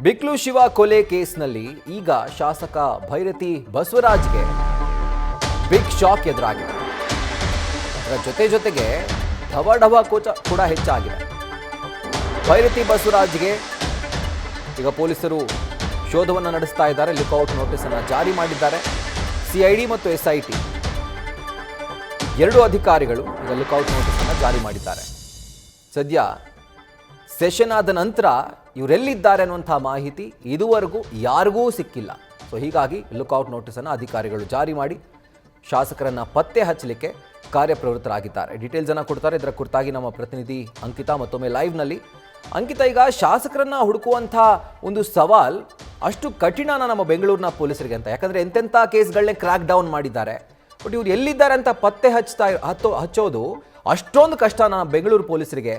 ಬಿಕ್ಲು ಶಿವ ಕೊಲೆ ಕೇಸ್ನಲ್ಲಿ ಈಗ ಶಾಸಕ ಭೈರತಿ ಬಸವರಾಜ್ಗೆ ಬಿಗ್ ಶಾಕ್ ಎದುರಾಗಿದೆ. ಅದರ ಜೊತೆಗೆ ಢವ ಕೂಡ ಹೆಚ್ಚಾಗಿದೆ. ಭೈರತಿ ಬಸವರಾಜ್ಗೆ ಈಗ ಪೊಲೀಸರು ಶೋಧವನ್ನು ನಡೆಸ್ತಾ ಇದ್ದಾರೆ. ಲುಕ್ಔಟ್ ನೋಟಿಸ್ ಅನ್ನು ಜಾರಿ ಮಾಡಿದ್ದಾರೆ. ಸಿಐಡಿ ಮತ್ತು ಎಸ್ಐಟಿ ಎರಡು ಅಧಿಕಾರಿಗಳು ಈಗ ಲುಕ್ಔಟ್ ನೋಟಿಸ್ ಅನ್ನು ಜಾರಿ ಮಾಡಿದ್ದಾರೆ. ಸದ್ಯ ಸೆಷನ್ ಆದ ನಂತರ ಇವರೆಲ್ಲಿದ್ದಾರೆ ಅನ್ನುವಂಥ ಮಾಹಿತಿ ಇದುವರೆಗೂ ಯಾರಿಗೂ ಸಿಕ್ಕಿಲ್ಲ. ಸೊ ಹೀಗಾಗಿ ಲುಕ್ಔಟ್ ನೋಟಿಸನ್ನು ಅಧಿಕಾರಿಗಳು ಜಾರಿ ಮಾಡಿ ಶಾಸಕರನ್ನ ಪತ್ತೆ ಹಚ್ಚಲಿಕ್ಕೆ ಕಾರ್ಯಪ್ರವೃತ್ತರಾಗಿದ್ದಾರೆ. ಡೀಟೇಲ್ಸ್ ಅನ್ನು ಕೊಡ್ತಾರೆ. ಇದರ ಕುರಿತಾಗಿ ನಮ್ಮ ಪ್ರತಿನಿಧಿ ಅಂಕಿತಾ ಮತ್ತೊಮ್ಮೆ ಲೈವ್ನಲ್ಲಿ. ಅಂಕಿತಾ, ಈಗ ಶಾಸಕರನ್ನ ಹುಡುಕುವಂಥ ಒಂದು ಸವಾಲ್ ಅಷ್ಟು ಕಠಿಣನ ನಮ್ಮ ಬೆಂಗಳೂರಿನ ಪೊಲೀಸರಿಗೆ ಅಂತ, ಯಾಕಂದ್ರೆ ಎಂತೆಂಥ ಕೇಸ್ಗಳನ್ನೇ ಕ್ರ್ಯಾಕ್ ಡೌನ್ ಮಾಡಿದ್ದಾರೆ. ಬಟ್ ಇವ್ರು ಎಲ್ಲಿದ್ದಾರೆ ಅಂತ ಪತ್ತೆ ಹಚ್ಚೋದು ಅಷ್ಟೊಂದು ಕಷ್ಟ ನಮ್ಮ ಬೆಂಗಳೂರು ಪೊಲೀಸರಿಗೆ.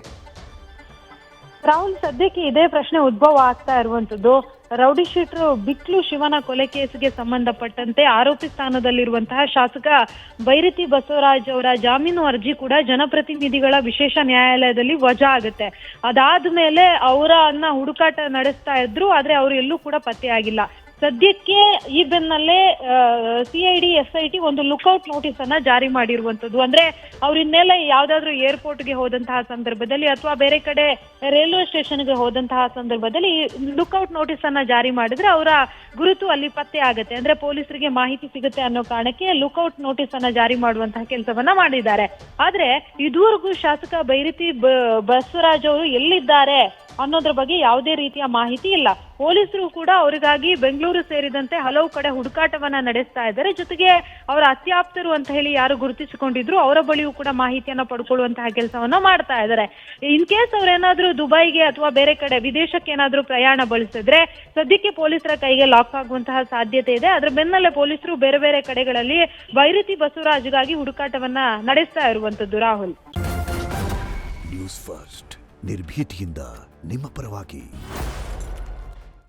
ರಾಹುಲ್, ಸದ್ಯಕ್ಕೆ ಇದೇ ಪ್ರಶ್ನೆ ಉದ್ಭವ ಆಗ್ತಾ ಇರುವಂತದ್ದು. ರೌಡಿ ಶೀಟರ್ ಬಿಕ್ಲು ಶಿವನ ಕೊಲೆ ಕೇಸ್ಗೆ ಸಂಬಂಧಪಟ್ಟಂತೆ ಆರೋಪಿ ಸ್ಥಾನದಲ್ಲಿರುವಂತಹ ಶಾಸಕ ಭೈರತಿ ಬಸವರಾಜ್ ಅವರ ಜಾಮೀನು ಅರ್ಜಿ ಕೂಡ ಜನಪ್ರತಿನಿಧಿಗಳ ವಿಶೇಷ ನ್ಯಾಯಾಲಯದಲ್ಲಿ ವಜಾ ಆಗುತ್ತೆ. ಅದಾದ್ಮೇಲೆ ಅವರನ್ನ ಹುಡುಕಾಟ ನಡೆಸ್ತಾ ಇದ್ರು, ಆದ್ರೆ ಅವರು ಎಲ್ಲೂ ಕೂಡ ಪತ್ತೆಯಾಗಿಲ್ಲ. ಸದ್ಯಕ್ಕೆ ಈ ಬೆನ್ನಲ್ಲೇ ಸಿಐಡಿ ಎಸ್ಐಟಿ ಒಂದು ಲುಕ್ಔಟ್ ನೋಟಿಸ್ ಅನ್ನ ಜಾರಿ ಮಾಡಿರುವಂತದ್ದು. ಅಂದ್ರೆ ಅವ್ರ ಇನ್ನೆಲ್ಲ ಯಾವ್ದಾದ್ರು ಏರ್ಪೋರ್ಟ್ಗೆ ಹೋದಂತಹ ಸಂದರ್ಭದಲ್ಲಿ ಅಥವಾ ಬೇರೆ ಕಡೆ ರೈಲ್ವೆ ಸ್ಟೇಷನ್ಗೆ ಹೋದಂತಹ ಸಂದರ್ಭದಲ್ಲಿ ಲುಕ್ಔಟ್ ನೋಟಿಸ್ ಅನ್ನ ಜಾರಿ ಮಾಡಿದ್ರೆ ಅವರ ಗುರುತು ಅಲ್ಲಿ ಪತ್ತೆ ಆಗುತ್ತೆ, ಅಂದ್ರೆ ಪೊಲೀಸರಿಗೆ ಮಾಹಿತಿ ಸಿಗುತ್ತೆ ಅನ್ನೋ ಕಾರಣಕ್ಕೆ ಲುಕ್ಔಟ್ ನೋಟಿಸ್ ಅನ್ನ ಜಾರಿ ಮಾಡುವಂತಹ ಕೆಲಸವನ್ನ ಮಾಡಿದ್ದಾರೆ. ಆದ್ರೆ ಇದುವರೆಗೂ ಶಾಸಕ ಭೈರತಿ ಬಸವರಾಜ್ ಅವರು ಎಲ್ಲಿದ್ದಾರೆ ಅನ್ನೋದ್ರ ಬಗ್ಗೆ ಯಾವುದೇ ರೀತಿಯ ಮಾಹಿತಿ ಇಲ್ಲ. ಪೊಲೀಸರು ಕೂಡ ಅವರಿಗಾಗಿ ಬೆಂಗಳೂರು ಸೇರಿದಂತೆ ಹಲವು ಕಡೆ ಹುಡುಕಾಟವನ್ನ ನಡೆಸ್ತಾ ಇದ್ದಾರೆ. ಜೊತೆಗೆ ಅವರ ಅತ್ಯಾಪ್ತರು ಅಂತ ಹೇಳಿ ಯಾರು ಗುರುತಿಸಿಕೊಂಡಿದ್ರು ಅವರ ಬಳಿಯೂ ಕೂಡ ಮಾಹಿತಿಯನ್ನ ಪಡ್ಕೊಳ್ಳುವಂತಹ ಕೆಲಸವನ್ನ ಮಾಡ್ತಾ ಇದ್ದಾರೆ. ಇನ್ ಕೇಸ್ ಅವ್ರೇನಾದ್ರೂ ದುಬೈಗೆ ಅಥವಾ ಬೇರೆ ಕಡೆ ವಿದೇಶಕ್ಕೆ ಏನಾದ್ರೂ ಪ್ರಯಾಣ ಬಳಸಿದ್ರೆ ಸದ್ಯಕ್ಕೆ ಪೊಲೀಸರ ಕೈಗೆ ಲಾಕ್ ಆಗುವಂತಹ ಸಾಧ್ಯತೆ ಇದೆ. ಅದ್ರ ಬೆನ್ನಲ್ಲೇ ಪೊಲೀಸರು ಬೇರೆ ಬೇರೆ ಕಡೆಗಳಲ್ಲಿ ಭೈರತಿ ಬಸವರಾಜ್ಗಾಗಿ ಹುಡುಕಾಟವನ್ನ ನಡೆಸ್ತಾ ಇರುವಂತದ್ದು. ರಾಹುಲ್, ನ್ಯೂಸ್ ಫಸ್ಟ್ ನಿರ್ಭೀತಿಯಿಂದ ನಿಮ್ಮ ಪರವಾಗಿ.